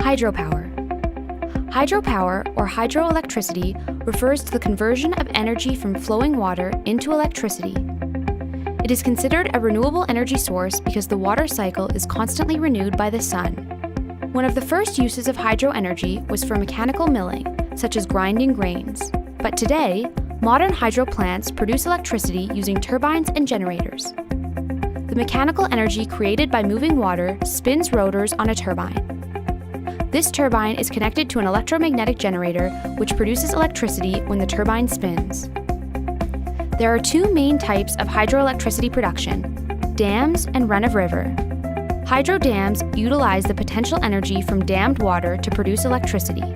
Hydropower. Hydropower, or hydroelectricity, refers to the conversion of energy from flowing water into electricity. It is considered a renewable energy source because the water cycle is constantly renewed by the sun. One of the first uses of hydro energy was for mechanical milling, such as grinding grains. But today, modern hydro plants produce electricity using turbines and generators. The mechanical energy created by moving water spins rotors on a turbine. This turbine is connected to an electromagnetic generator which produces electricity when the turbine spins. There are two main types of hydroelectricity production: dams and run-of-river. Hydro dams utilize the potential energy from dammed water to produce electricity.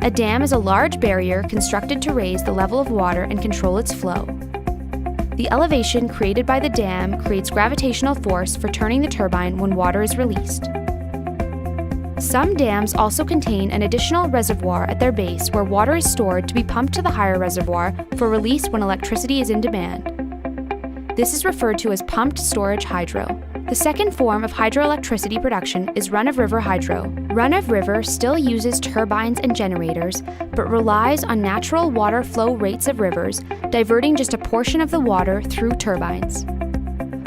A dam is a large barrier constructed to raise the level of water and control its flow. The elevation created by the dam creates gravitational force for turning the turbine when water is released. Some dams also contain an additional reservoir at their base where water is stored to be pumped to the higher reservoir for release when electricity is in demand. This is referred to as pumped storage hydro. The second form of hydroelectricity production is run-of-river hydro. Run-of-river still uses turbines and generators, but relies on natural water flow rates of rivers, diverting just a portion of the water through turbines.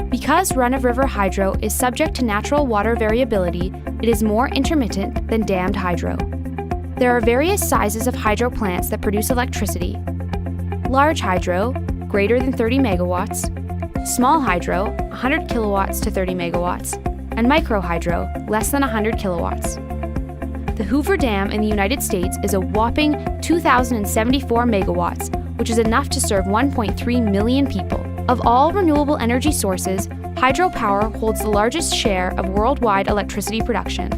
Because run-of-river hydro is subject to natural water variability, it is more intermittent than dammed hydro. There are various sizes of hydro plants that produce electricity. Large hydro, greater than 30 megawatts, small hydro, 100 kilowatts to 30 megawatts, and micro hydro, less than 100 kilowatts. The Hoover Dam in the United States is a whopping 2,074 megawatts, which is enough to serve 1.3 million people. Of all renewable energy sources, hydropower holds the largest share of worldwide electricity production.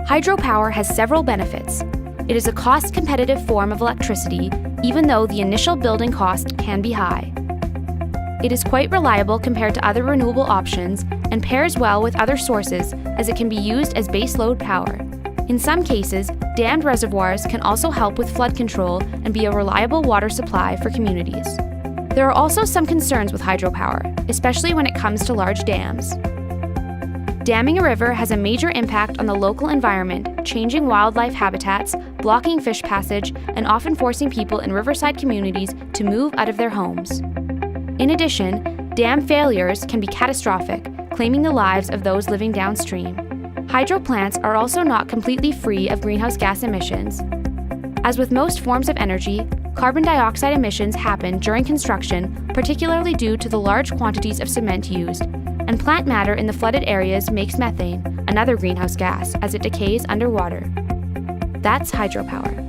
Hydropower has several benefits. It is a cost-competitive form of electricity, even though the initial building cost can be high. It is quite reliable compared to other renewable options and pairs well with other sources as it can be used as baseload power. In some cases, dammed reservoirs can also help with flood control and be a reliable water supply for communities. There are also some concerns with hydropower, especially when it comes to large dams. Damming a river has a major impact on the local environment, changing wildlife habitats, blocking fish passage, and often forcing people in riverside communities to move out of their homes. In addition, dam failures can be catastrophic, claiming the lives of those living downstream. Hydro plants are also not completely free of greenhouse gas emissions. As with most forms of energy, carbon dioxide emissions happen during construction, particularly due to the large quantities of cement used, and plant matter in the flooded areas makes methane, another greenhouse gas, as it decays underwater. That's hydropower.